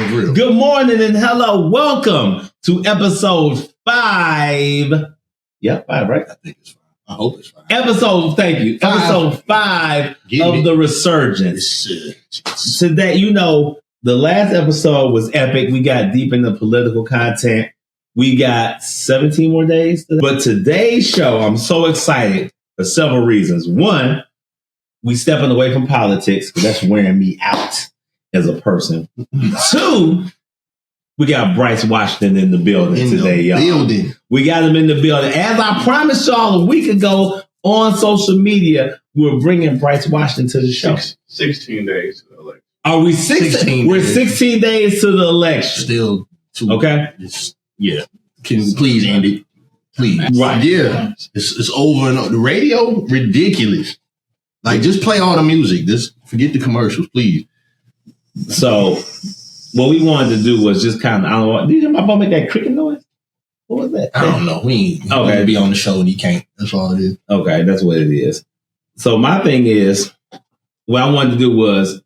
real. Good morning and hello. Welcome to episode 5. Yeah, 5, right? I think it's 5. I hope it's 5. Thank you. Episode 5 of the Resurgence. Today, the last episode was epic. We got deep into political content. We got 17 more days. But today's show, I'm so excited for several reasons. One, we stepping away from politics because that's wearing me out as a person. 2, we got Brice Washington in the building today, y'all. We got him in the building. As I promised y'all a week ago on social media, we're bringing Brice Washington to the show. 16 days to the election. Are we 16? We're 16 days to the election. Still too. Okay. Yeah. Can you please, Andy? Please. Right. Yeah. It's over. And the radio, ridiculous. Like, just play all the music. Just forget the commercials, please. So, what we wanted to do was just kind of, I don't know, did my phone make that cricket noise? What was that? I don't know. We ain't be on the show and you can't. That's all it is. Okay, that's what it is. So, my thing is, what I wanted to do was,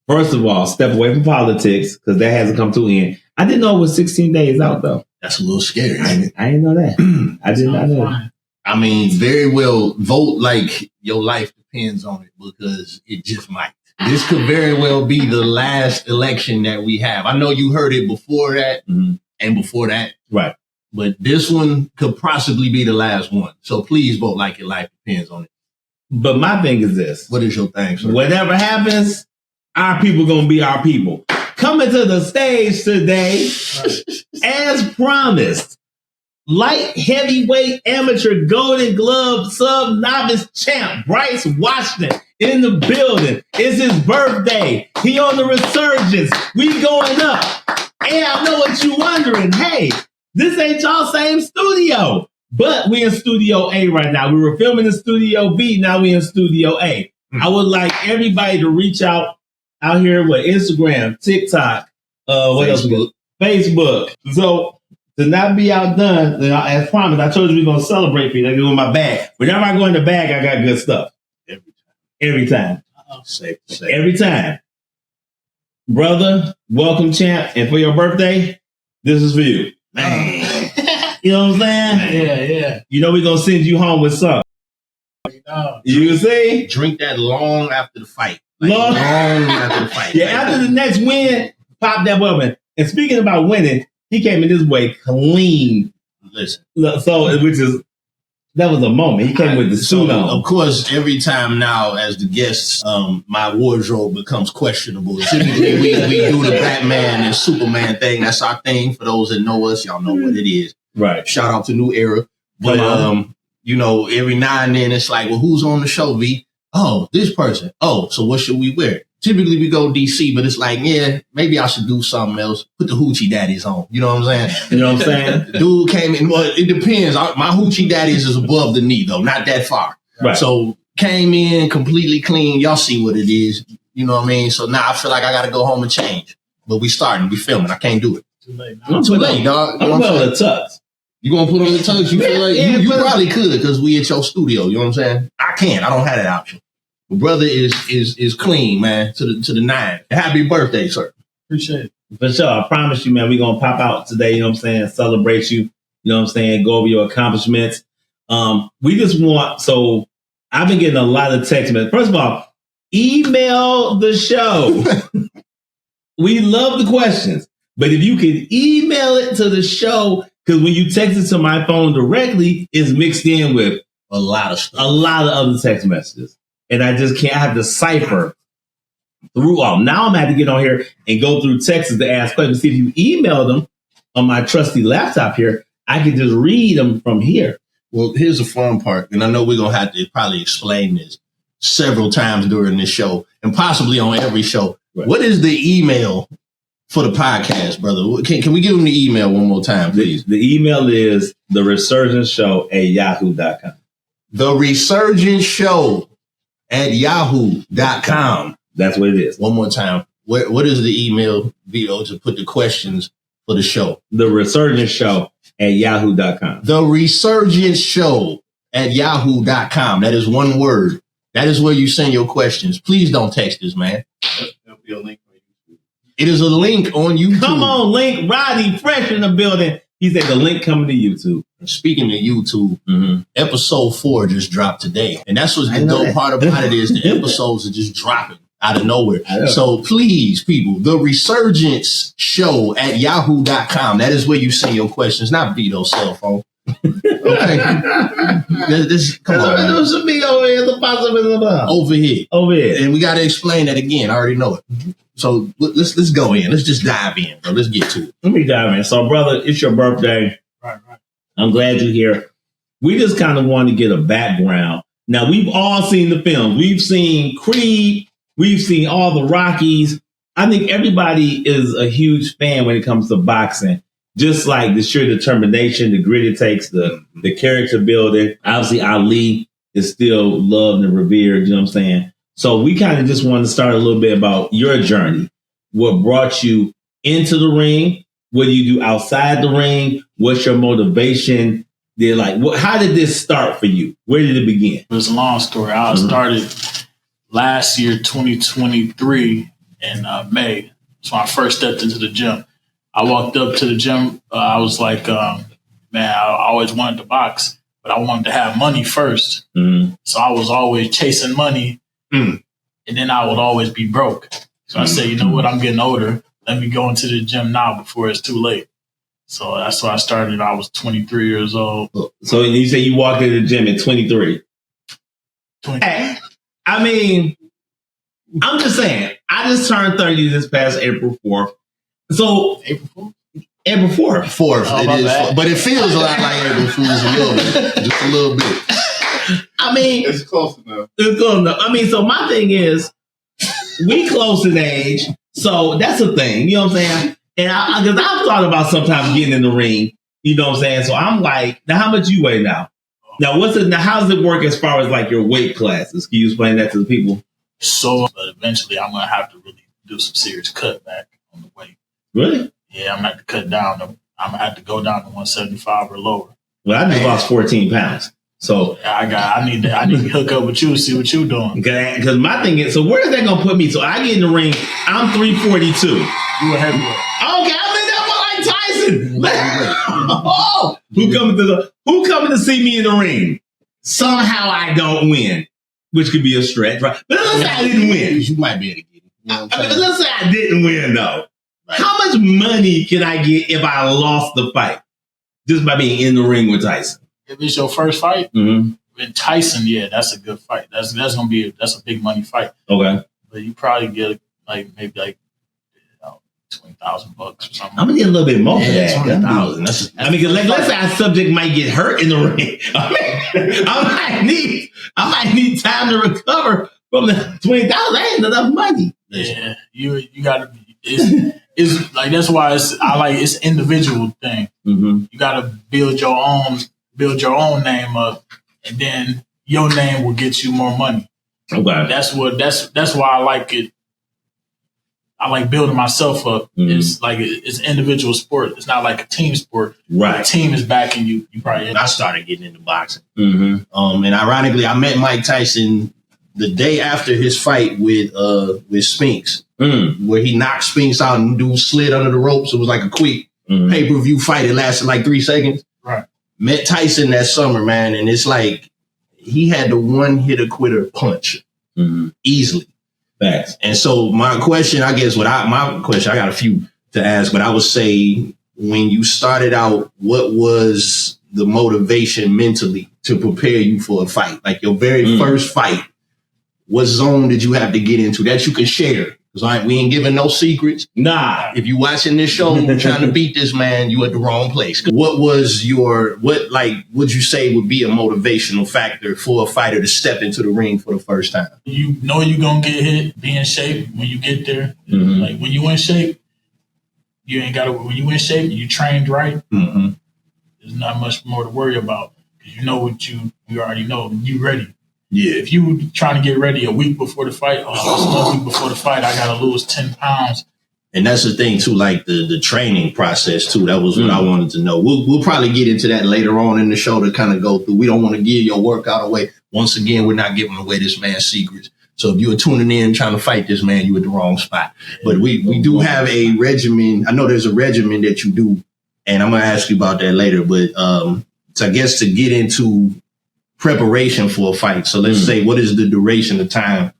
first of all, step away from politics because that hasn't come to an end. I didn't know it was 16 days out, though. That's a little scary. I didn't know that. I did not know that. I mean, very well, vote like your life depends on it because it just might. This could very well be the last election that we have. I know you heard it before that and before that. Right. But this one could possibly be the last one. So please vote like your life depends on it. But my thing is this. What is your thing, sir? Whatever happens, our people going to be our people. Coming to the stage today, as promised, light heavyweight amateur Golden Glove sub-novice champ Brice Washington in the building. It's his birthday. He on the Resurgence. We going up. And I know what you wondering. Hey, this ain't y'all same studio. But we in Studio A right now. We were filming in Studio B. Now we in Studio A. I would like everybody to reach out here with Instagram, TikTok, what else we got? Facebook. So to not be outdone, as promised, I told you we're gonna celebrate me. I go in my bag. Whenever I go in the bag, I got good stuff. Every time. Safe. Every time. Brother, welcome, champ. And for your birthday, this is for you. Man. You know what I'm saying? Yeah. You know we're gonna send you home with something. You see? Drink that long after the fight. Long after the fight. Yeah, after the next win, pop that weapon. And speaking about winning, he came in this way clean. Listen. So, that was a moment. He came with the suit on. Of course, every time now as the guests, my wardrobe becomes questionable. Typically, we do the Batman and Superman thing. That's our thing. For those that know us, y'all know what it is. Right. Shout out to New Era. But, every now and then it's like, well, who's on the show, V? Oh, this person. Oh, so what should we wear? Typically we go DC, but it's like, yeah, maybe I should do something else. Put the hoochie daddies on. You know what I'm saying? You know what I'm saying? Dude came in. Well, it depends. My hoochie daddies is above the knee, though, not that far. Right. So came in completely clean. Y'all see what it is. You know what I mean? So now I feel like I got to go home and change. But we filming. I can't do it. Too late. I'm too late, dog. I'm going to tux. You gonna put on the tux? You feel like you probably could because we at your studio. You know what I'm saying? I can't. I don't have that option. But brother is clean, man. To the 9. Happy birthday, sir. Appreciate it. For sure. I promise you, man, we're going to pop out today. You know what I'm saying? Celebrate you. You know what I'm saying? Go over your accomplishments. We just want, so I've been getting a lot of text messages. First of all, email the show. We love the questions. But if you can email it to the show, because when you text it to my phone directly, it's mixed in with a lot of stuff. A lot of other text messages. And I just can't have to cipher through all. Now I'm going to have to get on here and go through texts to ask questions. See, if you email them on my trusty laptop here, I can just read them from here. Well, here's the fun part. And I know we're going to have to probably explain this several times during this show and possibly on every show. Right. What is the email for the podcast, brother? Can we give them the email one more time, please? The email is theresurgenceshow@yahoo.com. The Resurgence Show at yahoo.com. That's what it is. One more time. What is the email, Vito, to put the questions for the show? The Resurgence Show at yahoo.com. The Resurgence Show at yahoo.com. That is one word. That is where you send your questions. Please don't text us, man. There'll be a link on YouTube. It is a link on YouTube. Come on, Link. Rodney Fresh in the building. He said the link coming to YouTube. Speaking of YouTube, episode 4 just dropped today. And that's what's the dope part about it is the episodes are just dropping out of nowhere. So please, people, the Resurgence show at yahoo.com. That is where you send your questions, not Vito's cell phone. Okay. Come on. This be over here. Over here. Over here. And we got to explain that again. I already know it. So let's go in. Let's just dive in, bro. Let's get to it. Let me dive in. So, brother, it's your birthday. Right. I'm glad you're here. We just kind of want to get a background. Now, we've all seen the films. We've seen Creed. We've seen all the Rockies. I think everybody is a huge fan when it comes to boxing. Just like the sheer determination, the grit it takes, the character building. Obviously, Ali is still loved and revered. You know what I'm saying? So we kind of just want to start a little bit about your journey. What brought you into the ring? What do you do outside the ring? What's your motivation? How did this start for you? Where did it begin? It was a long story. I started last year, 2023, in May. So I first stepped into the gym. I walked up to the gym. I was like, man, I always wanted to box, but I wanted to have money first. So I was always chasing money, and then I would always be broke. So I said, you know what? I'm getting older. Let me go into the gym now before it's too late. So that's why I started. I was 23 years old. So you say you walked into the gym at 23. Hey, I mean, I'm just saying, I just turned 30 this past April 4th. So April 4th. 4th, oh, it is. Bad. But it feels a lot like April Fool's a little bit. Just a little bit. I mean, It's close enough. I mean, so my thing is, we close in age, so that's a thing. You know what I'm saying? And because I've thought about sometimes getting in the ring. You know what I'm saying? So I'm like, now how much you weigh now? Now how does it work as far as like your weight classes? Can you explain that to the people? So, but eventually I'm going to have to really do some serious cutback on the weight. Really? Yeah, I'm going to have to cut down. I'm going to have to go down to 175 or lower. Well, I just lost 14 pounds. So I need to hook up with you and see what you're doing. Because my thing is, so where is that going to put me? So I get in the ring, I'm 342. You a heavyweight. Okay, I think that's more like Tyson. Oh, who coming to see me in the ring? Somehow I don't win, which could be a stretch, right? But let's say I didn't win. You might be able to get it. You know what I'm saying? Let's say I didn't win, though. Right. How much money can I get if I lost the fight just by being in the ring with Tyson? If it's your first fight, with Tyson, yeah, that's a good fight. That's gonna be that's a big money fight. Okay, but you probably get maybe $20,000 or something. I'm gonna get a little bit more for that. $20,000. I mean, because let's say our subject might get hurt in the ring. I might need time to recover from the $20,000. That ain't enough money. Yeah, you gotta. It's like that's why it's an individual thing. You gotta build your own name up, and then your name will get you more money. Okay, that's why I like it. I like building myself up. It's like it's an individual sport. It's not like a team sport. Right. The team is backing you. You probably. I started getting into boxing. And ironically, I met Mike Tyson the day after his fight with Spinks, where he knocked Spinks out and dude slid under the ropes. It was like a quick pay-per-view fight. It lasted like 3 seconds. Right. Met Tyson that summer, man, and it's like he had the one-hitter quitter punch easily. Facts. And so my question, I guess, I got a few to ask, but I would say when you started out, what was the motivation mentally to prepare you for a fight? Like your very first fight, what zone did you have to get into that you can share? Because we ain't giving no secrets. Nah. If you watching this show trying to beat this man, you at the wrong place. What was would you say would be a motivational factor for a fighter to step into the ring for the first time? You know you're going to get hit, be in shape when you get there. Like when you in shape, when you in shape, you trained right, there's not much more to worry about. Because you know what you already know. You ready. Yeah, if you trying to get ready a week before the fight, a week before the fight, I got to lose 10 pounds. And that's the thing, too, like the training process, too. That was what I wanted to know. We'll probably get into that later on in the show to kind of go through. We don't want to give your workout away. Once again, we're not giving away this man's secrets. So if you were tuning in trying to fight this man, you at the wrong spot. But we do have a regimen. I know there's a regimen that you do, and I'm going to ask you about that later. But so I guess to get into preparation for a fight. So let's say, what is the duration of time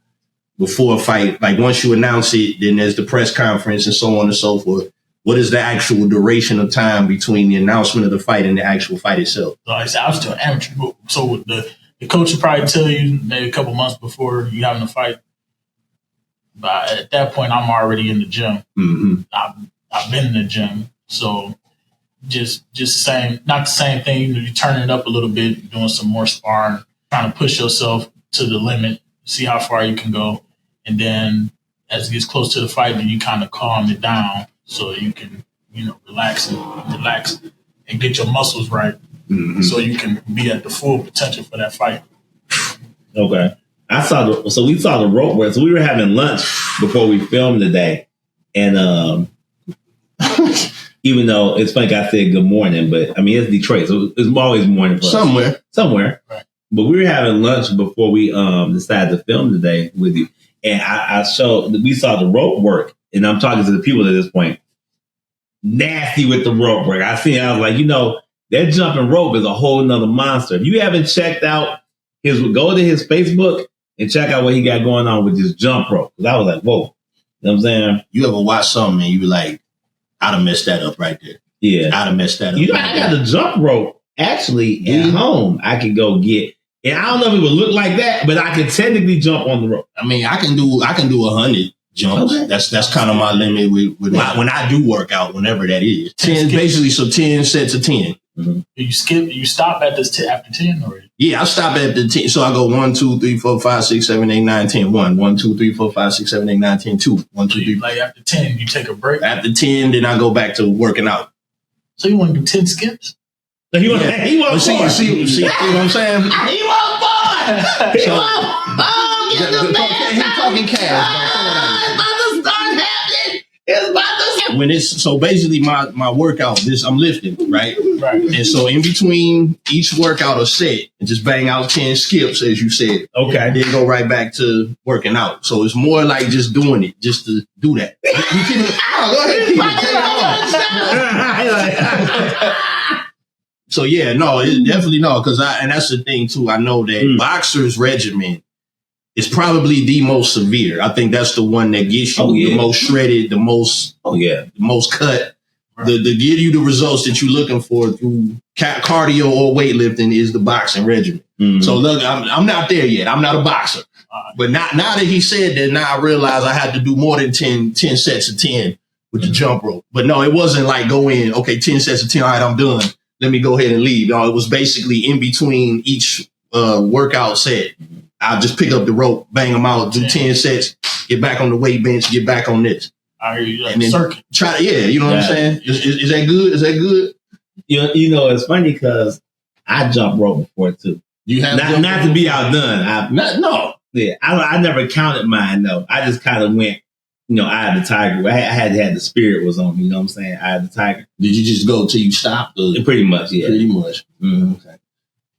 before a fight? Like once you announce it, then there's the press conference and so on and so forth. What is the actual duration of time between the announcement of the fight and the actual fight itself? So like I said, I was still amateur. So the coach will probably tell you maybe a couple months before you having a fight. But at that point, I'm already in the gym. Mm-hmm. I've been in the gym. So just not the same thing. You're turning it up a little bit, doing some more sparring, trying to push yourself to the limit, see how far you can go. And then as it gets close to the fight, then you kind of calm it down so you can, relax and get your muscles right. Mm-hmm. So you can be at the full potential for that fight. Okay. We saw the rope work. So we were having lunch before we filmed today. And even though it's funny I said good morning, but I mean, it's Detroit. So it's always morning for us. Somewhere. Right. But we were having lunch before we decided to film today with you. And we saw the rope work. And I'm talking to the people at this point. Nasty with the rope work. I was like, that jumping rope is a whole nother monster. If you haven't checked out go to his Facebook and check out what he got going on with this jump rope. Because I was like, whoa. You know what I'm saying? You ever watch something and you be like, I'd have messed that up right there. Yeah. I'd have messed that up. I got a jump rope actually at home. I could go get. And I don't know if it would look like that, but I can technically jump on the rope. I mean, I can do 100 jumps. Okay. That's kind of my limit with when I do work out, whenever that is. 10 basically, so 10 sets of 10. Mm-hmm. You stop at this after 10 already? Yeah, I stop at the 10. So I go 1, 2, 3, 4, 5, 6, 7, 8, 9, 10. 1, 2, 3, 4, 5, 6, 7, 8, 9, 10. 2, 1, 2, 3. Like after 10, you take a break? After 10, then I go back to working out. So you want to do 10 skips? So he want more. See what I'm saying? He want more. He want more. He's talking cash. It's about to start happening. It's about to happen. When so basically my workout, I'm lifting, right? Right. And so in between each workout or set, and just bang out 10 skips, as you said. Okay. And then go right back to working out. So it's more like just doing it, just to do that. Go ahead. So yeah, no, it definitely no, and that's the thing too. I know that boxers' regimen is probably the most severe. I think that's the one that gets you the most shredded, the most cut. Right. The give you the results that you're looking for through cardio or weightlifting is the boxing regimen. Mm-hmm. So look, I'm not there yet. I'm not a boxer, but now that he said that, now I realize I had to do more than 10 sets of 10 with the jump rope. But no, it wasn't like go in, okay, 10 sets of 10. All right, I'm done. Let me go ahead and leave. No, it was basically in between each workout set. I'll just pick up the rope, bang them out, do 10 sets, get back on the weight bench, get back on this. I hear you. And then try, you know what I'm saying? Is that good? Is that good? It's funny because I jump rope before too. You have not to be outdone. No. Yeah, I never counted mine though. I just kind of went. I had the tiger. I had the spirit was on me. You know what I'm saying? I had the tiger. Did you just go till you stopped? Pretty much, yeah. Pretty much. Mm-hmm. Okay.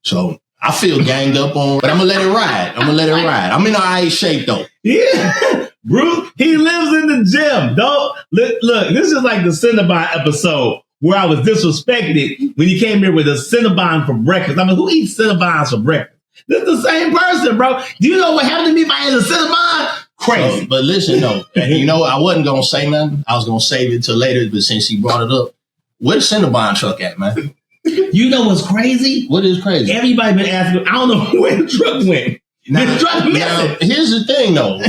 So I feel ganged up on, but I'm gonna let it ride. I'm in all right shape though. Yeah, Bruce. He lives in the gym. Don't look. This is like the Cinnabon episode where I was disrespected when he came here with a Cinnabon for breakfast. I mean, who eats Cinnabons for breakfast? This is the same person, bro. Do you know what happened to me if I had a Cinnabon? Crazy. So, but listen, though, I wasn't going to say nothing. I was going to save it till later, but since he brought it up, where's the Cinnabon truck at, man? You know what's crazy? What is crazy? Everybody been asking, I don't know where the truck went. The truck missing. Now, here's the thing, though.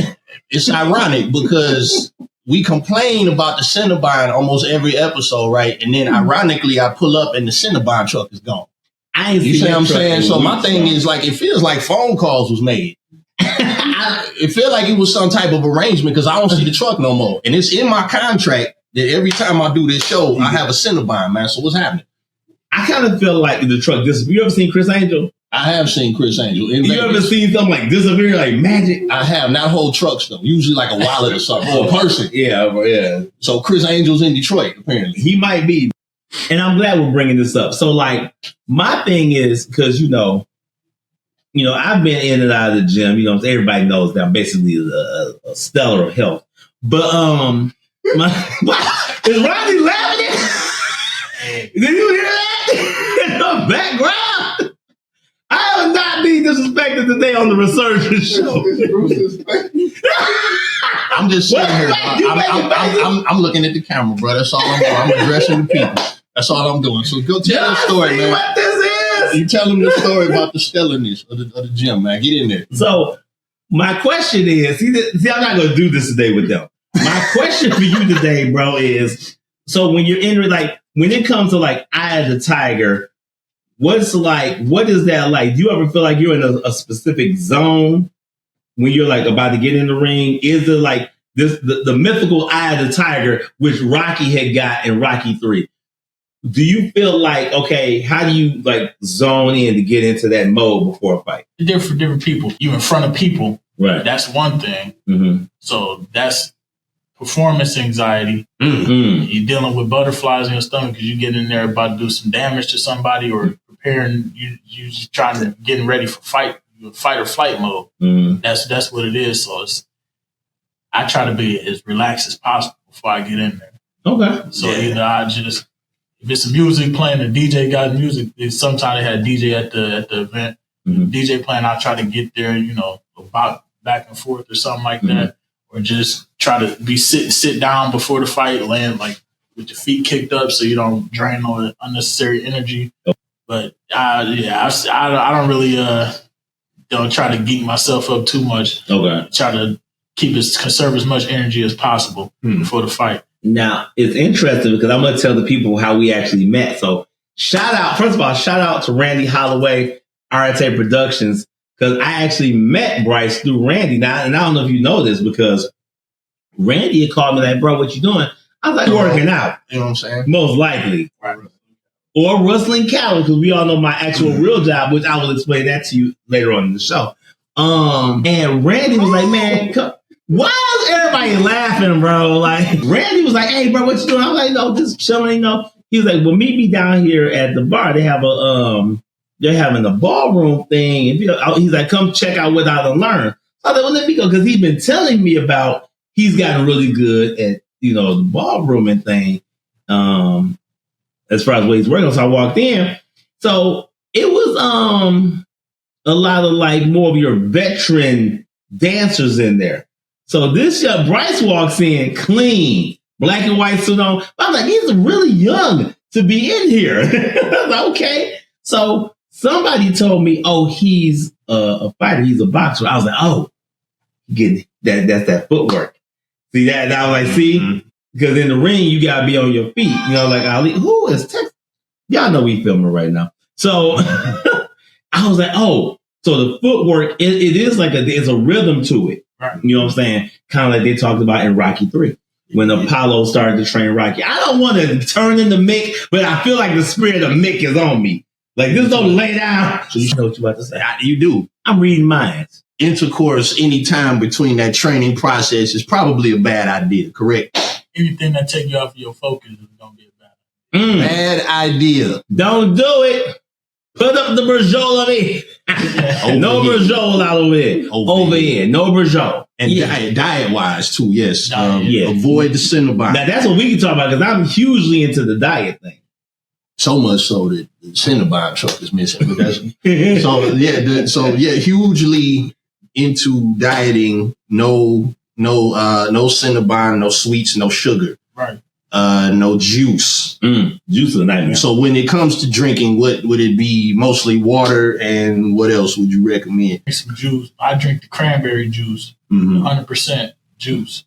It's ironic because we complain about the Cinnabon almost every episode, right? And then, ironically, I pull up and the Cinnabon truck is gone. You see what I'm saying? So my thing is, like, it feels like phone calls was made. It felt like it was some type of arrangement because I don't see the truck no more. And it's in my contract that every time I do this show, I have a Cinnabon, man. So what's happening? I kind of feel like the truck disappeared. You ever seen Chris Angel? I have seen Chris Angel. You ever seen something like disappear, like magic? I have. Not whole trucks, though. Usually like a wallet or something. Or a person. Yeah. So Chris Angel's in Detroit, apparently. He might be. And I'm glad we're bringing this up. So, like, my thing is, because, I've been in and out of the gym. Everybody knows that I'm basically a stellar of health. But is Ronnie laughing? Did you hear that in the background? I have not been disrespected today on the Resurgence show. I'm just sitting here. I'm looking at the camera, bro. That's all I'm doing. I'm addressing the people. That's all I'm doing. So go tell the story, man. What this is? You tell them the story about the stellarness of the gym, man. Get in there. So my question is, see, I'm not going to do this today with them. My question for you today, bro, is, so when you're in, like, when it comes to like Eye of the Tiger, what is that like? Do you ever feel like you're in a specific zone when you're like about to get in the ring? Is it like this, the mythical Eye of the Tiger, which Rocky had got in Rocky 3? Do you feel like, okay, how do you like zone in to get into that mode before a fight? Different people. You in front of people. Right. That's one thing. Mm-hmm. So that's performance anxiety. Mm-hmm. You're dealing with butterflies in your stomach because you get in there about to do some damage to somebody or preparing. You just trying to getting ready for fight or flight mode. Mm-hmm. That's what it is. So I try to be as relaxed as possible before I get in there. Okay. So either I just, if it's music playing, the DJ got music. Sometimes they had DJ at the event. Mm-hmm. DJ playing, I try to get there, about back and forth or something like that, or just try to be sit down before the fight, land like with your feet kicked up so you don't drain all the unnecessary energy. But I don't really don't try to geek myself up too much. Okay. Try to conserve as much energy as possible before the fight. Now, it's interesting because I'm going to tell the people how we actually met. So shout out to Randy Holloway, RTA Productions, because I actually met Brice through Randy. Now, and I don't know if you know this because Randy had called me like, bro, what you doing? I was like, working out. You know what I'm saying? Most likely. Right. Or rustling cattle, because we all know my actual real job, which I will explain that to you later on in the show. And Randy was like, man, why is everybody laughing, bro? Like, Randy was like, hey, bro, what you doing? I was like, no, just chilling, He was like, well, meet me down here at the bar. They have they're having a ballroom thing. And he's like, come check out what I done learned. So I was like, well, let me go. Because he's been telling me about, he's gotten really good at, the ballroom and thing, as far as what he's working on. So I walked in. So it was a lot of like more of your veteran dancers in there. So this Brice walks in clean, black and white suit on. I was like, he's really young to be in here. I was like, okay. So somebody told me, oh, he's a fighter. He's a boxer. I was like, oh, getting that's that footwork. See that? And I was like, see, because in the ring, you got to be on your feet. Like Ali, who is Texas? Y'all know we filming right now. So I was like, oh, so the footwork, it is like there's a rhythm to it. Right. You know what I'm saying? Kind of like they talked about in Rocky 3 when Apollo started to train Rocky. I don't want to turn into Mick, but I feel like the spirit of Mick is on me. Like, just don't lay down. So you know what you're about to say. You do. I'm reading minds. Intercourse any time between that training process is probably a bad idea, correct? Anything that take you off of your focus is going to be a bad idea. Bad idea. Don't do it. Put up the Berjol on me. No Berjol out over here. Over here. No Berjol. And diet-wise, too, yes. Yeah. Avoid the Cinnabon. Now, that's what we can talk about, because I'm hugely into the diet thing. So much so that the Cinnabon truck is missing. But that's, hugely into dieting. No Cinnabon, no sweets, no sugar. Right. No juice. Juice is a nightmare. So when it comes to drinking, what would it be? Mostly water, and what else would you recommend? Some juice. I drink the cranberry juice. 100% juice.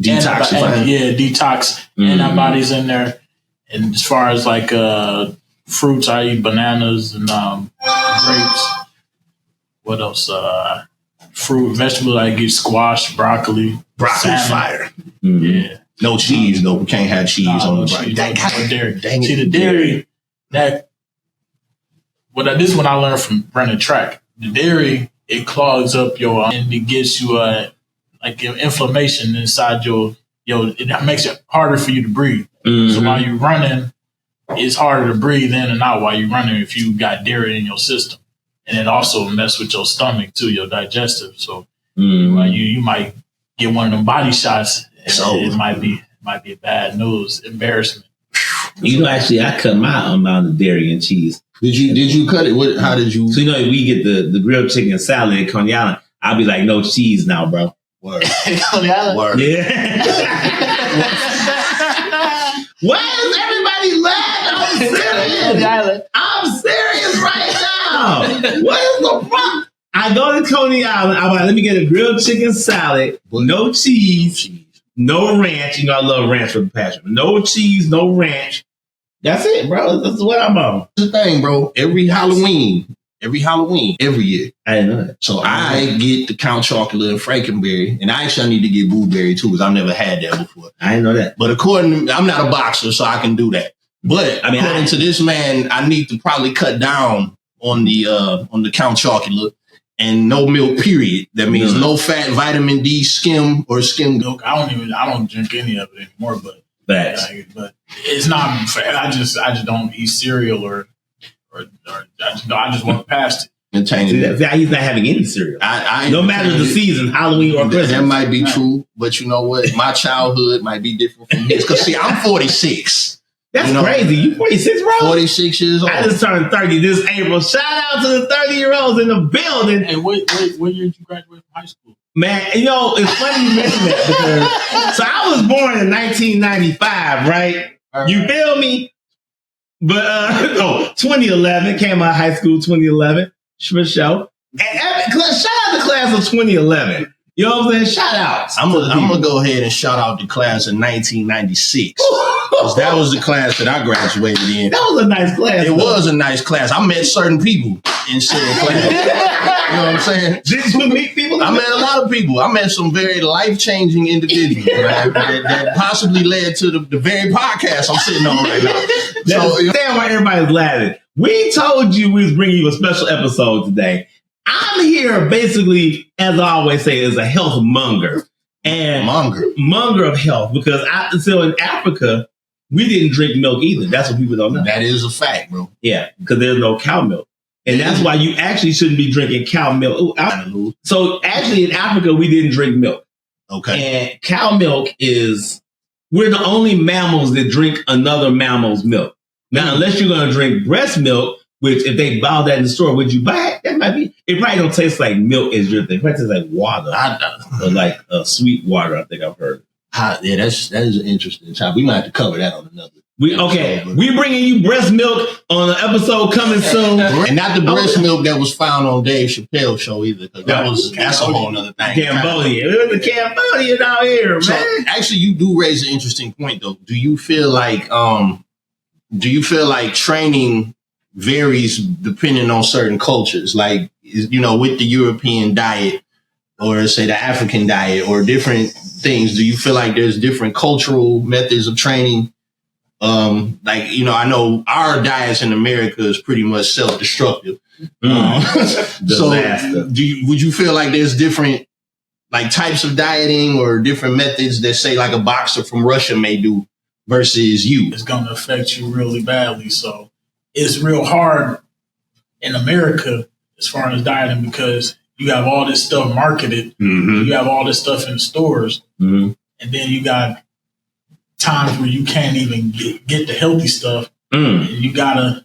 Detoxifying. Detox. Antibodies in there. And as far as like fruits, I eat bananas and grapes. What else? Fruit, vegetables, I get squash, broccoli. Broccoli's fire. Yeah. No cheese, though. We can't have cheese on the broccoli. No dairy. Dang See, the dairy, this is what I learned from running track. The dairy, it clogs up and it gets you like inflammation inside it makes it harder for you to breathe. So while you're running, it's harder to breathe in and out while you're running if you got dairy in your system. and it also mess with your stomach too, your digestive. So you might get one of them body shots, and it might be a bad news, embarrassment. Actually, I cut my amount of dairy and cheese. Did you cut it? How did you? So we get the grilled chicken salad at Coney Island. I'll be like, no cheese now, bro. Word. Coney Island. Word. Yeah. Why is everybody laughing? I'm serious. I'm serious right now. What is the problem? I go to Coney Island. I'm like, let me get a grilled chicken salad, no cheese, no ranch. I love ranch with passion. No cheese, no ranch. That's it, bro. That's what I'm on. That's the thing, bro. Every Halloween, every year. I didn't know that. So I get the Count Chocula and Frankenberry, and I need to get blueberry too, because I've never had that before. I didn't know that. But I'm not a boxer, so I can do that. But according to this man, I need to probably cut down on the Count Chocula and no milk. Period. That means no fat, vitamin D, skim milk. I don't drink any of it anymore. But it's not. I just don't eat cereal or I just went past it. He's not having any cereal. No matter the season, Halloween or Christmas. That might be true, but you know what? My childhood might be different from his. Because see, I'm 46. That's crazy. You 46, bro? 46 years old. I just turned 30 this April. Shout out to the 30-year-olds in the building. Hey, what year did you graduate from high school? Man, it's funny you mention that because so I was born in 1995, right? You feel me? But 2011 came out of high school 2011 for sure. And shout out the class of 2011. You know what I'm saying? Shout out. I'm gonna go ahead and shout out the class of 1996. Because that was the class that I graduated in. That was a nice class. It was a nice class. I met certain people in said class. You know what I'm saying? Did you meet people? I met a lot of people. I met some very life-changing individuals that possibly led to the very podcast I'm sitting on right now. So, understand why everybody's laughing. We told you we was bringing you a special episode today. I'm here basically, as I always say, as a health monger. And monger of health. Because in Africa, we didn't drink milk either. That's what people don't know. That is a fact, bro. Yeah, because there's no cow milk. And that's why you actually shouldn't be drinking cow milk. So actually in Africa, we didn't drink milk. Okay. And cow milk we're the only mammals that drink another mammal's milk. Now, unless you're going to drink breast milk, which if they buy that in the store, would you buy it? That might be. It probably don't taste like milk as your thing. It probably tastes like water. Or like sweet water, I think I've heard. Yeah, that is an interesting topic. We might have to cover that on another. We bringing you breast milk on an episode coming soon, and not the breast milk that was found on Dave Chappelle's show either, because that's a whole other thing. Cambodia, it was a Cambodian out here, man. So, actually, you do raise an interesting point, though. Do you feel like training varies depending on certain cultures, like with the European diet, or say the African diet, or different things? Do you feel like there's different cultural methods of training? I know our diets in America is pretty much self-destructive. So would you feel like there's different types of dieting or different methods that say like a boxer from Russia may do versus you? It's going to affect you really badly. So it's real hard in America as far as dieting, because you have all this stuff marketed. Mm-hmm. You have all this stuff in the stores. Mm-hmm. And then you got times where you can't even get the healthy stuff. And you gotta,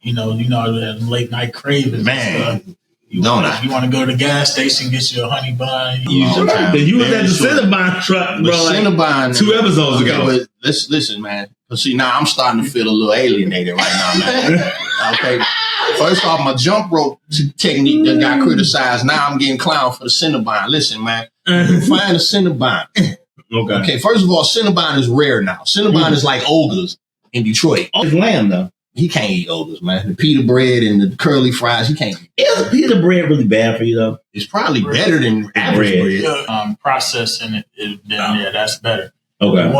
that late night cravings. Man, you want to go to the gas station, get you a honey bun. You was at the Cinnabon truck, bro. Cinnabon 2 episodes ago. But listen, man. See, now I'm starting to feel a little alienated right now, man. Okay. First off, my jump rope technique that got criticized. Now I'm getting clowned for the Cinnabon. Listen, man. You find a Cinnabon. Okay. First of all, Cinnabon is rare now. Cinnabon is like ogres in Detroit. It's lamb, though. He can't eat ogres, man. The pita bread and the curly fries, he can't eat. Is pita bread really bad for you, though? It's probably better than average bread. Processing it, that's better. Okay.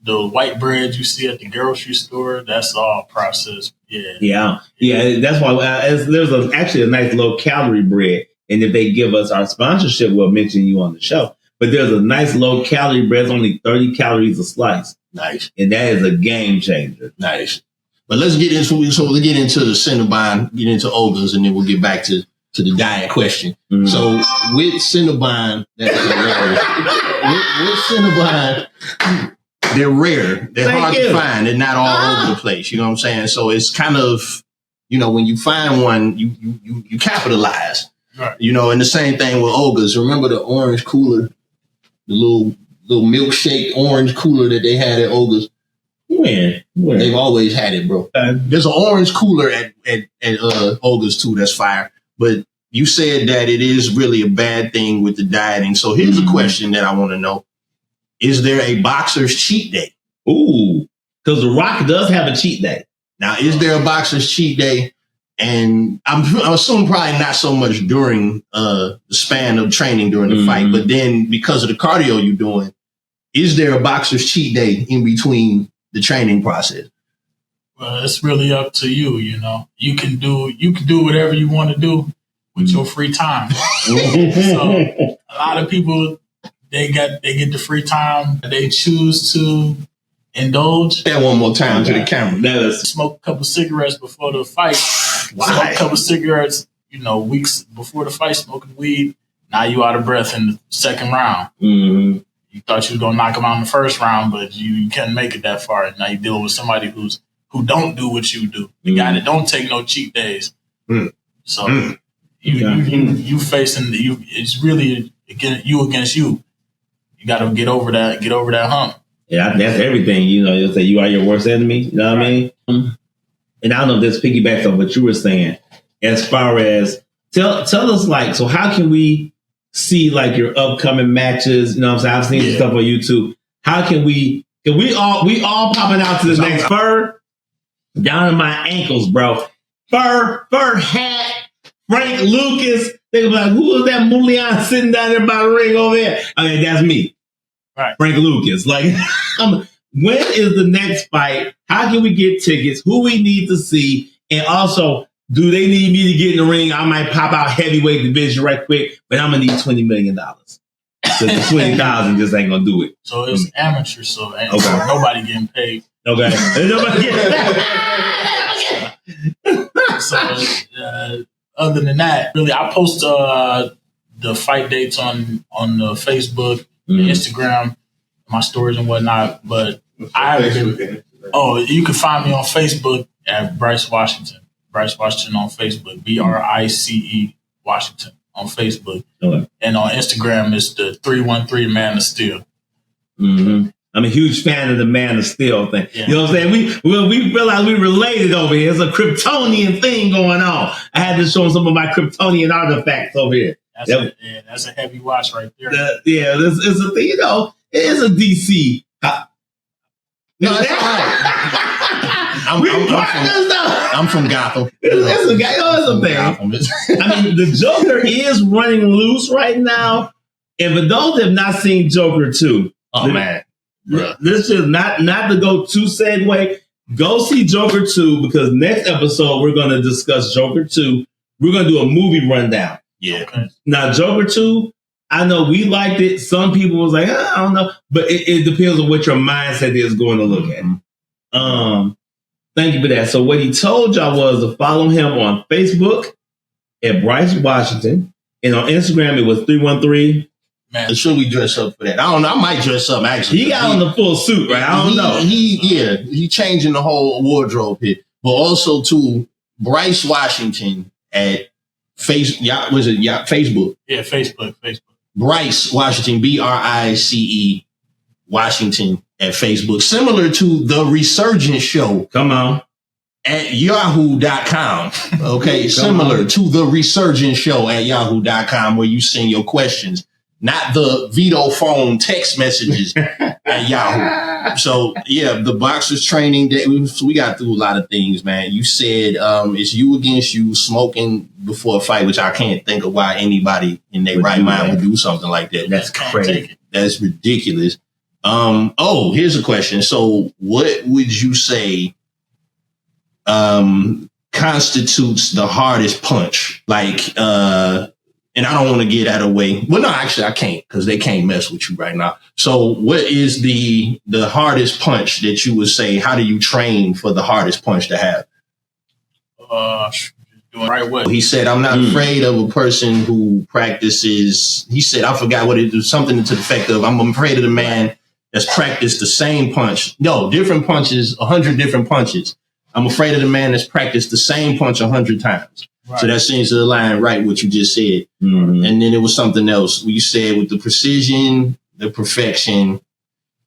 The white bread you see at the grocery store, that's all processed. Yeah. That's why there's actually a nice low calorie bread. And if they give us our sponsorship, we'll mention you on the show. But there's a nice low calorie bread, only 30 calories a slice. Nice. And that is a game changer. Nice. But let's get into the Cinnabon, get into ogres, and then we'll get back to the diet question. Mm-hmm. So with Cinnabon, with Cinnabon, they're rare. They're hard to find. They're not all over the place. You know what I'm saying? So it's kind of, when you find one, you capitalize. Right. And the same thing with ogres. Remember the orange cooler, the little milkshake orange cooler that they had at ogres? When? They've always had it, bro. There's an orange cooler at ogres too. That's fire. But you said that it is really a bad thing with the dieting. So here's a question that I want to know. Is there a boxer's cheat day? Ooh, because The Rock does have a cheat day. Now, is there a boxer's cheat day? And I'm assuming probably not so much during the span of training during the fight, but then because of the cardio you're doing, is there a boxer's cheat day in between the training process? Well, it's really up to you. You can do whatever you want to do with your free time. So a lot of people, they get the free time. They choose to indulge. That one more time to the camera. Smoke a couple cigarettes before the fight. Why? Smoke a couple cigarettes, weeks before the fight, smoking weed. Now you out of breath in the second round. Mm-hmm. You thought you was gonna knock him out in the first round, but you can't make it that far. Now you're dealing with somebody who don't do what you do. The guy that don't take no cheat days. So you facing it's really against you. You got to get over that hump. Yeah, that's everything. You'll say you are your worst enemy. You know what I mean? And I don't know if this piggybacks on what you were saying as far as tell us so how can we see your upcoming matches? You know what I'm saying? I've seen some stuff on YouTube. How can we all popping out to the next fur down in my ankles, bro. Fur hat, Frank Lucas. Think about who is that Mulian sitting down there by the ring over there? I mean, that's me. Right. Frank Lucas. When is the next fight? How can we get tickets? Who we need to see? And also, do they need me to get in the ring? I might pop out heavyweight division right quick, but I'm going to need $20 million. So the 20,000 just ain't going to do it. So it's amateur, so nobody getting paid. Okay. Nobody getting paid. So other than that, really, I post the fight dates on the Facebook, Instagram, my stories and whatnot, but I haven't been. Oh, you can find me on Facebook at Brice Washington. Brice Washington on Facebook. BRICE Washington on Facebook. Okay. And on Instagram, it's the 313 Man of Steel. Mm-hmm. I'm a huge fan of the Man of Steel thing. Yeah. You know what I'm saying? We realized we related over here. There's a Kryptonian thing going on. I had to show some of my Kryptonian artifacts over here. That's a heavy watch right there. It's a thing, it is a DC. No, that's all right. I'm from Gotham. It's a thing. I mean, the Joker is running loose right now. And for those that have not seen Joker 2, this is not to go too segue. Go see Joker 2 because next episode we're going to discuss Joker 2. We're going to do a movie rundown. Yeah. Okay. Now, Joker 2, I know we liked it. Some people was like, I don't know. But it depends on what your mindset is going to look at. Thank you for that. So what he told y'all was to follow him on Facebook at Brice Washington. And on Instagram, it was 313. Man, should we dress up for that? I don't know. I might dress up, actually. He got on the full suit, right? I don't know. He changing the whole wardrobe here. But also, too, Brice Washington at Facebook. Yeah, Facebook. Brice Washington, BRICE Washington at Facebook. Similar to the Resurgence show. Come on. At yahoo.com. Okay. Similar to the Resurgence show at yahoo.com where you send your questions. Not the Vito phone text messages at Yahoo. So, yeah, the boxers training day. We got through a lot of things, man. You said it's you against you smoking before a fight, which I can't think of why anybody in their right mind would do something like that. That's crazy. That's ridiculous. Here's a question. So what would you say constitutes the hardest punch? and I don't want to get out of the way. Well, no, actually I can't because they can't mess with you right now. So what is the hardest punch that you would say? How do you train for the hardest punch to have? Doing right way. He said, I'm not afraid of a person who practices. He said, I forgot what it was, something to the effect of, I'm afraid of the man that's practiced the same punch. No, different punches, 100 different punches. I'm afraid of the man that's practiced the same punch 100 times. Right. So that seems to align right what you just said. Mm-hmm. And then it was something else. You said with the precision, the perfection,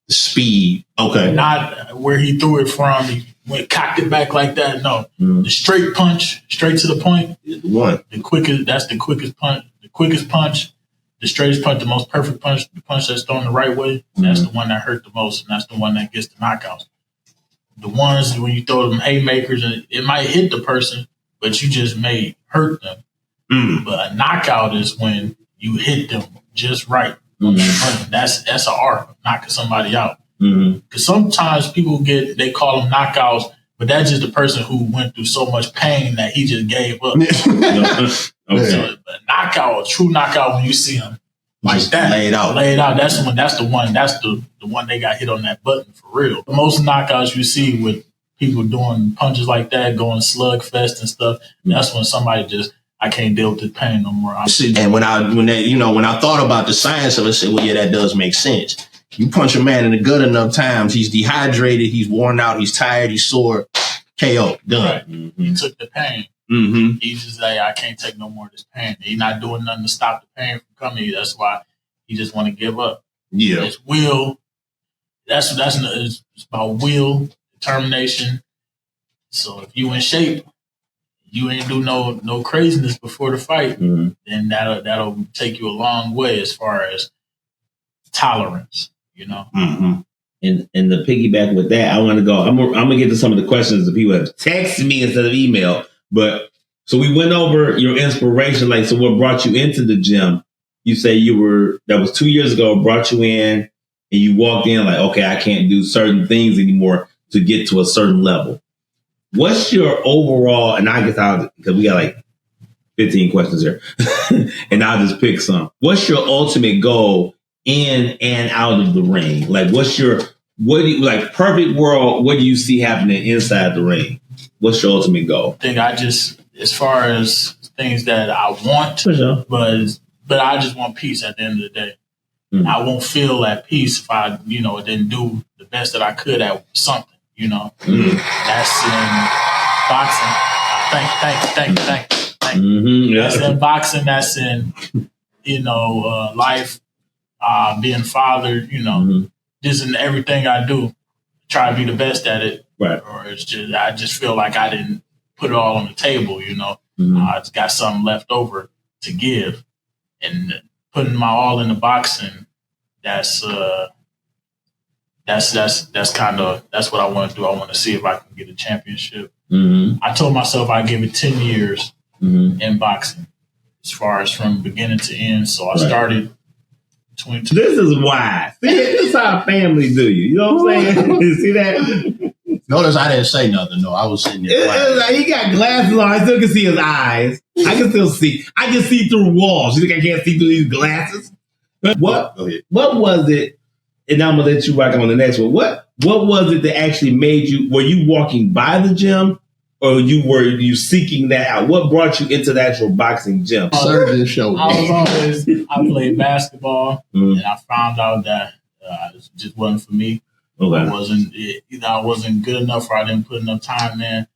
the speed. Okay. Not where he threw it from. He cocked it back like that. No. Mm-hmm. The straight punch, straight to the point. One. The quickest, that's the quickest punch. The quickest punch, the straightest punch, the most perfect punch, the punch that's thrown the right way. Mm-hmm. That's the one that hurt the most, and that's the one that gets the knockouts. The ones when you throw them haymakers, and it might hit the person, but you just may hurt them. Mm. But a knockout is when you hit them just right. Mm-hmm. That's an art, knocking somebody out. Because sometimes people they call them knockouts, but that's just the person who went through so much pain that he just gave up. Okay. So, a knockout, a true knockout, when you see him like just that, laid out. That's the one they got hit on that button for real. Most knockouts you see with people doing punches like that, going slugfest and stuff, that's when somebody I can't deal with the pain no more. And when I thought about the science of it, I said, well, yeah, that does make sense. You punch a man in the gut enough times, he's dehydrated, he's worn out, he's tired, he's sore, KO, done. Right. Mm-hmm. He took the pain. Mm-hmm. He's just like, I can't take no more of this pain. He's not doing nothing to stop the pain from coming. That's why he just want to give up. Yeah, it's will. That's it's about will, determination. So if you in shape, you ain't do no craziness before the fight, then that'll take you a long way as far as tolerance. Mm-hmm. And the piggyback with that, I want to go. I'm gonna get to some of the questions that people have texted me instead of email. But so we went over your inspiration. Like, so what brought you into the gym? You say that was 2 years ago, brought you in and you walked in like, okay, I can't do certain things anymore to get to a certain level. What's your overall, and I guess because we got like 15 questions here and I'll just pick some. What's your ultimate goal in and out of the ring? Like, perfect world, what do you see happening inside the ring? What's your ultimate goal? I think as far as things that I want, for sure. but I just want peace at the end of the day. Mm-hmm. I won't feel at peace if I, didn't do the best that I could at something, Mm-hmm. That's in boxing. Thank you. Mm-hmm. Yeah. That's in boxing. That's in, life, being father, just in everything I do, try to be the best at it. Right. Or I just feel like I didn't put it all on the table, Mm-hmm. I just got something left over to give, and putting my all in the boxing. That's what I want to do. I want to see if I can get a championship. Mm-hmm. I told myself I'd give it 10 years in boxing, as far as from beginning to end. So I started. This is why. See, this is how family do you. You know what I'm saying? You see that? Notice I didn't say nothing. No, I was sitting there. Like, he got glasses on. I still can see his eyes. I can still see. I can see through walls. You think I can't see through these glasses? What was it? And I'm gonna let you rock on the next one. What was it that actually made you? Were you walking by the gym, or were you seeking that out? What brought you into the actual boxing gym? I played basketball, and I found out that it just wasn't for me. Okay. Either I wasn't good enough, or I didn't put enough time in,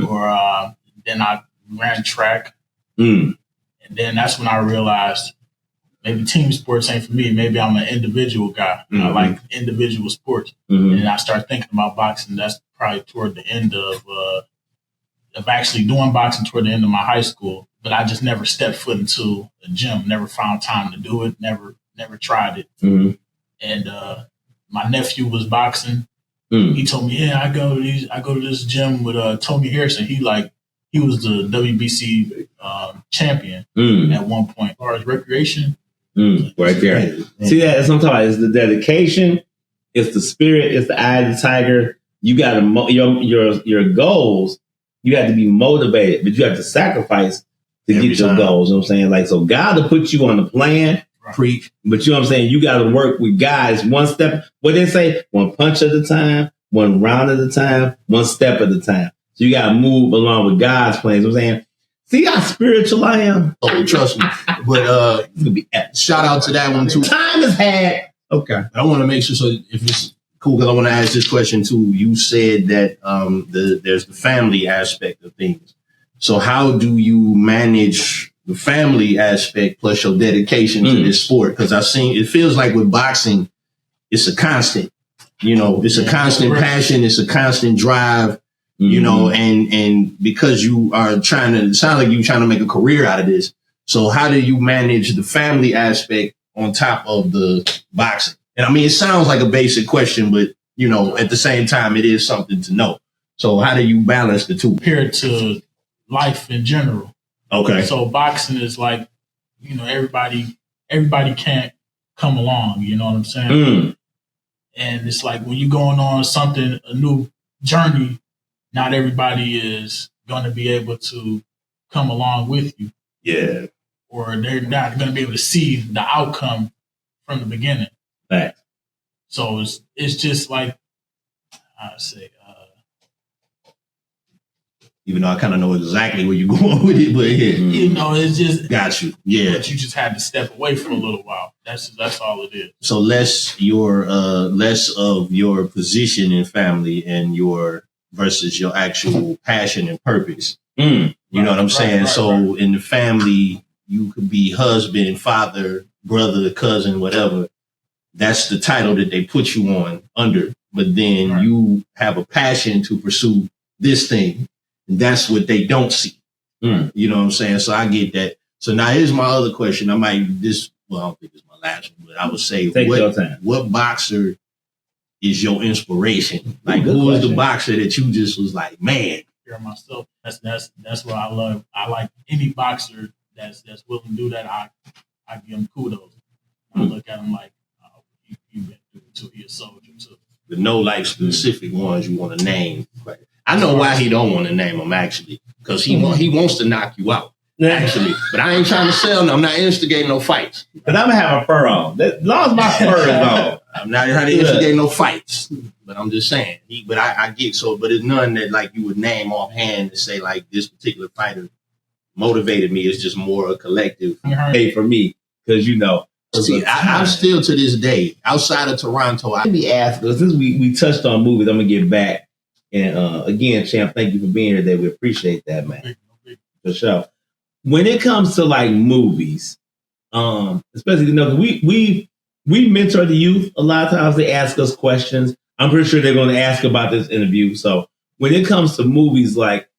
or then I ran track, and then that's when I realized maybe team sports ain't for me. Maybe I'm an individual guy. I like individual sports, and I started thinking about boxing. That's probably toward the end of actually doing boxing toward the end of my high school, but I just never stepped foot into a gym, never found time to do it, never tried it. Mm-hmm. And my nephew was boxing. He told me, I go to this gym with Tony Harrison. He was the WBC champion at one point. As far as recreation. Right there. See that? That's what I'm talking about. It's the dedication, it's the spirit, it's the eye of the tiger. You got to your goals. You have to be motivated, but you have to sacrifice to get your goals. You know what I'm saying? Like, so God will put you on the plan. Preach. But you know what I'm saying? You got to work with guys one step. What they say? One punch at a time, one round at a time, one step at a time. So you got to move along with God's plans. You know what I'm saying? See how spiritual I am? Oh, trust me. But it's gonna be shout out to that one too. Time is had. Okay. I want to make sure, so if it's cool, because I want to ask this question too. You said that there's the family aspect of things. So how do you manage the family aspect plus your dedication to this sport? Because I've seen, it feels like with boxing, it's a constant, it's a constant passion. It's a constant drive, and because you are it sounds like you're trying to make a career out of this. So how do you manage the family aspect on top of the boxing? And I mean, it sounds like a basic question, but at the same time, it is something to know. So how do you balance the two? Compared to life in general. Okay. So boxing is like, everybody can't come along. You know what I'm saying? And it's like when you're going on a new journey, not everybody is going to be able to come along with you. Yeah. Or they're not going to be able to see the outcome from the beginning. Right. So it's just like, I say, even though I kind of know exactly where you're going with it, but yeah. It's just got you. Yeah. But you just had to step away for a little while. That's all it is. So less of your position in family and versus your actual passion and purpose. You know what I'm saying? Right, so in the family, you could be husband, father, brother, cousin, whatever. That's the title that they put you on under. But then you have a passion to pursue this thing. And that's what they don't see. You know what I'm saying? So I get that. So now here's my other question. I don't think it's my last one, but I would say, what boxer is your inspiration? Like, who is the boxer that you just was like, man? Myself. That's what I love. I like any boxer that's willing to do that. I give him kudos. I look at him like, oh, you've been through it too. You're a soldier too. But no, like, specific ones you want to name. I know why he don't want to name them, actually, because he wants to knock you out, actually. But I ain't trying to sell no. I'm not instigating no fights. But I'm going to have a fur on. As long as my fur is on. I'm not trying to instigate no fights. But I'm just saying. But I get so. But it's none that, like, you would name offhand to say, like, this particular fighter motivated me. It's just more a collective. Hey, for me, because, See, I'm still to this day, outside of Toronto. Let me ask, since we touched on movies, I'm going to get back. And again, Champ, thank you for being here today. We appreciate that, man. For sure. When it comes to like movies, especially we mentor the youth. A lot of times they ask us questions. I'm pretty sure they're going to ask about this interview. So when it comes to movies, like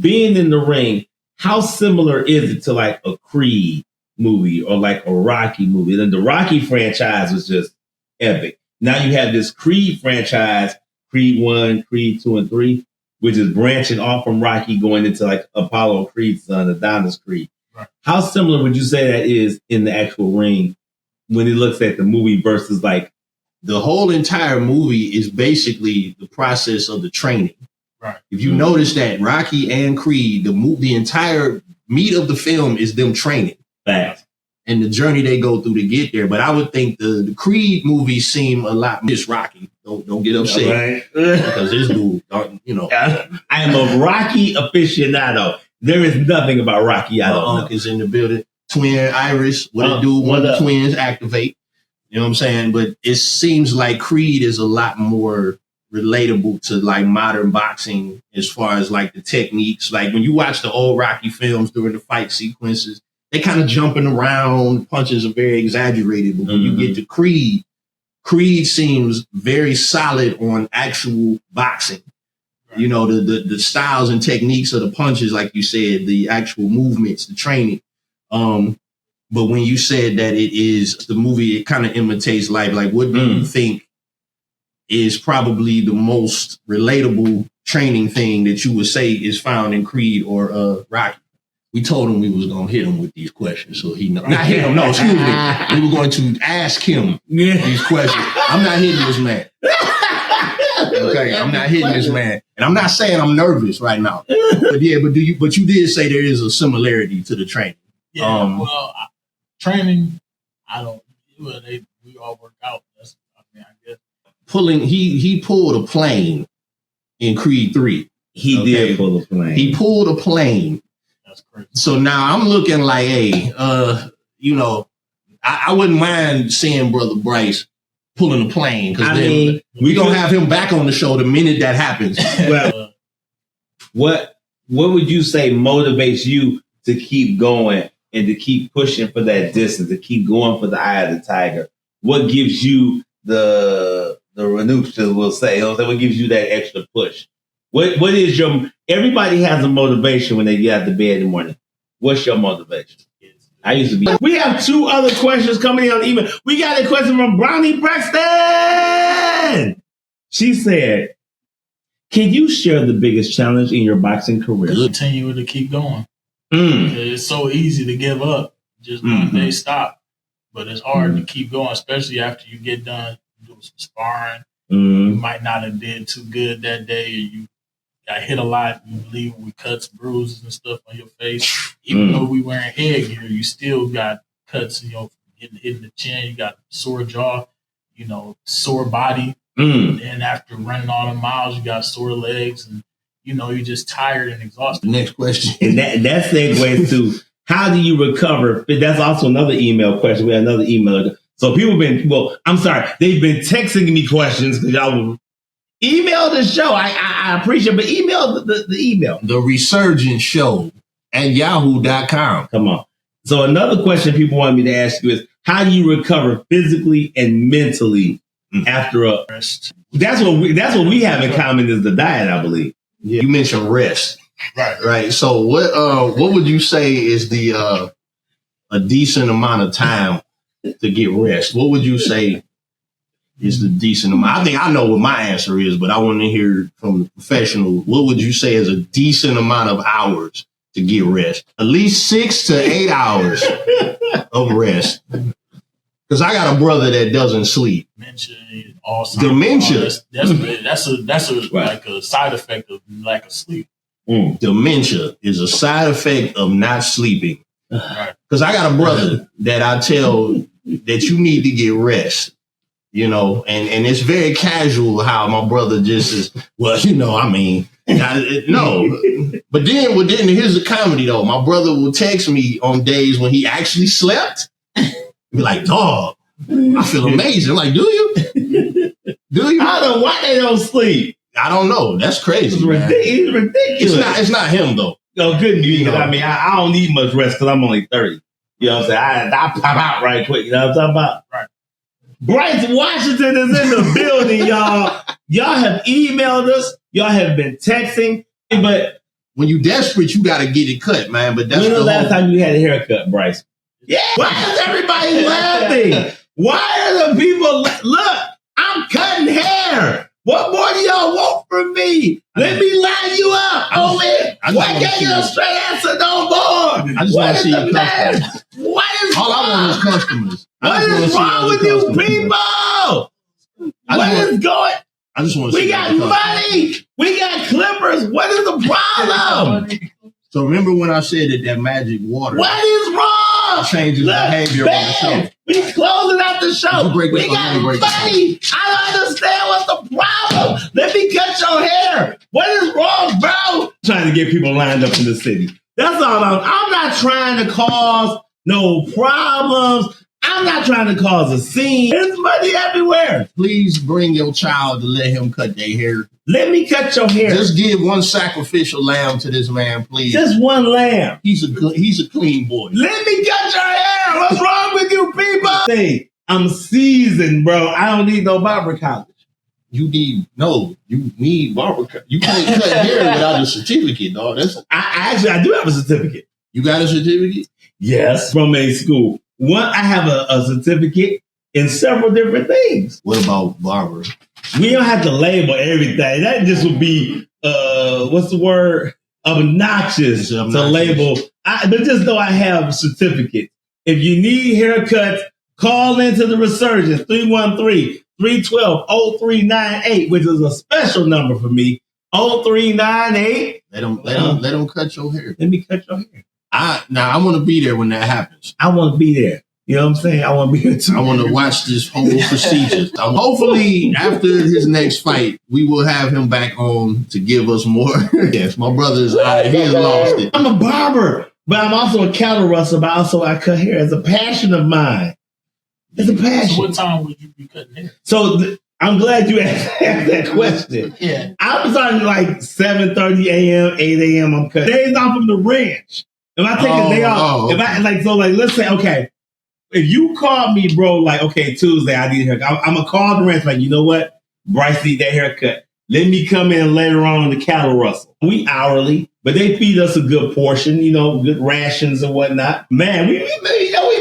being in the ring, how similar is it to like a Creed movie or like a Rocky movie? And the Rocky franchise was just epic. Now you have this Creed franchise. Creed 1, Creed 2, and 3, which is branching off from Rocky going into like Apollo Creed's son, Adonis Creed. Right. How similar would you say that is in the actual ring when it looks at the movie versus like the whole entire movie is basically the process of the training. Right. If you notice that Rocky and Creed, the entire meat of the film is them training. Fast. And the journey they go through to get there. But I would think the Creed movies seem a lot more Rocky. Don't get upset. Right. Because this dude, I am a Rocky aficionado. There is nothing about Rocky I don't know. Is in the building. Twin Iris, what it do when the twins activate. You know what I'm saying? But it seems like Creed is a lot more relatable to like modern boxing as far as like the techniques. Like when you watch the old Rocky films during the fight sequences, they kind of jumping around, punches are very exaggerated. But when you get to Creed seems very solid on actual boxing. Right. The styles and techniques of the punches, like you said, the actual movements, the training. But when you said that it is the movie, it kind of imitates life. Like, what do you think is probably the most relatable training thing that you would say is found in Creed or Rocky? We told him we was going to hit him with these questions. So he not hit him. No, excuse me. We were going to ask him these questions. I'm not hitting this man. Okay, I'm not hitting this man, and I'm not saying I'm nervous right now. But yeah, but you did say there is a similarity to the training. Yeah, training, I don't. Well, we all work out. I guess He pulled a plane in Creed 3. He did pull a plane. He pulled a plane. That's crazy. So now I'm looking like, hey, I wouldn't mind seeing Brother Brice pulling a plane, because we gonna have him back on the show the minute that happens. Well, what would you say motivates you to keep going and to keep pushing for that distance, to keep going for the eye of the tiger? What gives you the renuncia, we'll say? What gives you that extra push? What is your? Everybody has a motivation when they get out of bed in the morning. What's your motivation? I used to be. We have 2 other questions coming in on email. We got a question from Brownie Braxton. She said, "Can you share the biggest challenge in your boxing career?" Continue to keep going. It's so easy to give up. Just one day stop. But it's hard to keep going, especially after you get done doing some sparring. You might not have did too good that day, or you got hit a lot. You leave with cuts, bruises, and stuff on your face. Even though we wearing headgear, you still got cuts, getting hit in the chin. You got sore jaw, sore body. And after running all the miles, you got sore legs, and you're just tired and exhausted. Next question. And that segues to, how do you recover? That's also another email question. We have another email. So people they've been texting me questions, because y'all will email the show. I appreciate it, but email the email. The Resurgence Show at yahoo.com. Come on. So another question people want me to ask you is, how do you recover physically and mentally after a rest? That's what we have in common is the diet, I believe. Yeah. You mentioned rest. Right. So what would you say is the a decent amount of time to get rest? What would you say is the decent amount? I think I know what my answer is, but I want to hear from the professional. What would you say is a decent amount of hours to get rest? At least 6 to 8 hours of rest. Because I got a brother that doesn't sleep. Dementia. That's like a side effect of lack of sleep. Dementia is a side effect of not sleeping. Because I got a brother that I tell that you need to get rest. And it's very casual how my brother just is, no. But then here's the comedy though. My brother will text me on days when he actually slept. Be like, dog, I feel amazing. I'm like, do you? I don't know why they don't sleep. I don't know. That's crazy. It's ridiculous. It's not him though. No, good news. I don't need much rest because I'm only 30. You know what I'm saying? I pop out right quick. You know what I'm talking about? Right. Brice Washington is in the building, y'all. Y'all have emailed us. Y'all have been texting. But when you desperate, you got to get it cut, man. But that's when the last time you had a haircut, Brice? Yeah. Why is everybody laughing? Why are the people look? I'm cutting hair. What more do y'all want from me? Let me line you up, homie. Why can't you get a straight answer no more? I just want to see your customers. What is all wrong? I want is customers. What is wrong with you people? What is going? I just want to see. We got money. We got clippers. What is the problem? So remember when I said that magic water? What is wrong? Changes behavior on the show. We closing out the show. We got money. I don't understand what's the problem. Let me cut your hair. What is wrong, bro? Trying to get people lined up in the city. That's all I'm not trying to cause no problems. I'm not trying to cause a scene. There's money everywhere. Please bring your child to let him cut their hair. Let me cut your hair. Just give one sacrificial lamb to this man, please. Just one lamb. He's a clean boy. Let me cut your hair. What's wrong with you people? Hey, I'm seasoned, bro. I don't need no barber college. You need barber. You can't cut hair without a certificate, dog. I do have a certificate. You got a certificate? Yes, from a school. I have a certificate in several different things. What about barber? We don't have to label everything. That just would be, what's the word? Obnoxious to label. But just know I have certificates. If you need haircuts, call into the Resurgence, 312-0398, which is a special number for me. 0398. Let them cut your hair. Let me cut your hair. I want to be there when that happens. I want to be there. You know what I'm saying? I want to be here too. I want to watch this whole procedure. Hopefully, after his next fight, we will have him back on to give us more. Yes, my brother's he has lost it. I'm a barber, but I'm also a cattle rustler, but also I cut hair. It's a passion of mine. It's a passion. So what time would you be cutting hair? So I'm glad you asked that question. Yeah. I was on like 7:30 a.m., 8 a.m. I'm cutting. Days off from the ranch. If I take a day off, let's say, okay, if you call me, bro, like, okay, Tuesday, I need a haircut. I'm going to call the ranch, like, you know what? Brice need that haircut. Let me come in later on the cattle rustle. We hourly, but they feed us a good portion, good rations and whatnot. Man, we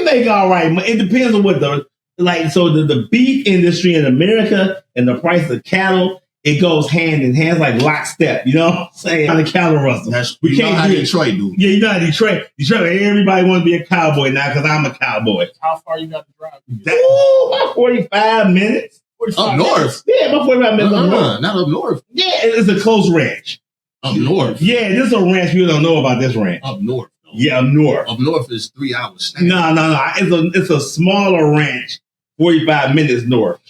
make all right. It depends on what the beef industry in America and the price of cattle, it goes hand in hand, like lockstep. You know what I'm saying? On the cattle rustle. We can't how Detroit do. Yeah, you know how Detroit, everybody wants to be a cowboy now because I'm a cowboy. How far you got to drive? About 45 minutes. 45 up minutes. north? Yeah, about 45 minutes up north. Not up north. Yeah, it's a close ranch. Up north? Yeah, this is a ranch. People don't know about this ranch. Up north. Though. Yeah, up north. Up north is 3 hours. No. It's a smaller ranch, 45 minutes north.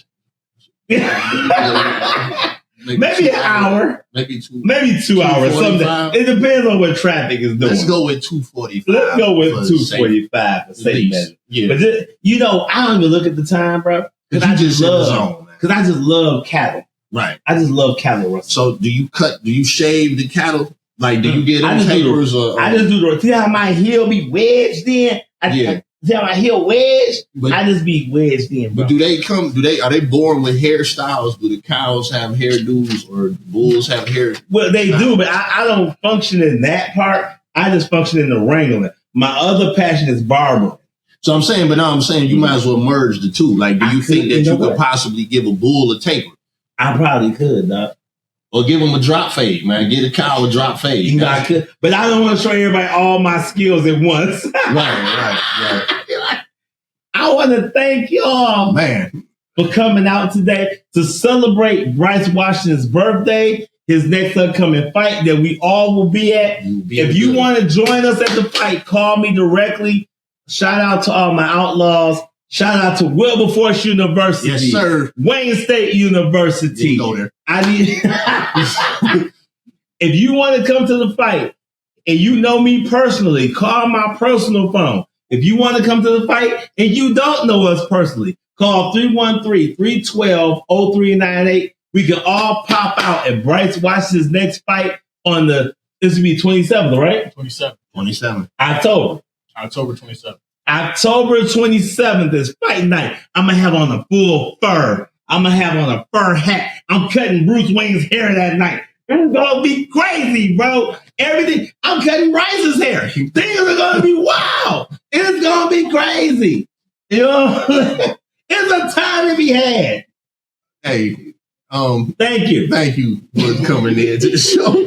Maybe an hour. Maybe 2. Maybe 2 hours. Something. It depends on what traffic is doing. Let's go with 2:45. Let's go with 2:45 for safe measure. Yeah. But I don't even look at the time, bro. Because I just love cattle. Right. I just love cattle rustling. So do you shave the cattle? Like, do you get them tapers? I just do the, see how my heel be wedged in? See how my heel wedged? I just be wedged in, bro. But are they born with hairstyles? Do the cows have hairdos or the bulls have hair? Well, they do, but I don't function in that part. I just function in the wrangling. My other passion is barbering. So I'm saying you might as well merge the two. Like, do you think that you could possibly give a bull a taper? I probably could, dog. Or give him a drop fade, man. Get a cow a drop fade. I could, but I don't want to show everybody all my skills at once. Right. I want to thank y'all, man, for coming out today to celebrate Brice Washington's birthday, his next upcoming fight that we all will be at. If you want to join us at the fight, call me directly. Shout out to all my outlaws. Shout out to Wilberforce University. Yes, sir. Wayne State University. You go there. If you want to come to the fight and you know me personally, call my personal phone. If you want to come to the fight and you don't know us personally, call 313-312-0398. We can all pop out at Brice Washington's next fight on this will be 27th, right? 27th. October 27th. October 27th is fight night. I'm going to have on a full fur. I'm going to have on a fur hat. I'm cutting Bruce Wayne's hair that night. It's going to be crazy, bro. Everything. I'm cutting Brice's hair. Things are going to be wild. It's going to be crazy. You know, it's a time to be had. Hey, thank you. Thank you for coming in to the show.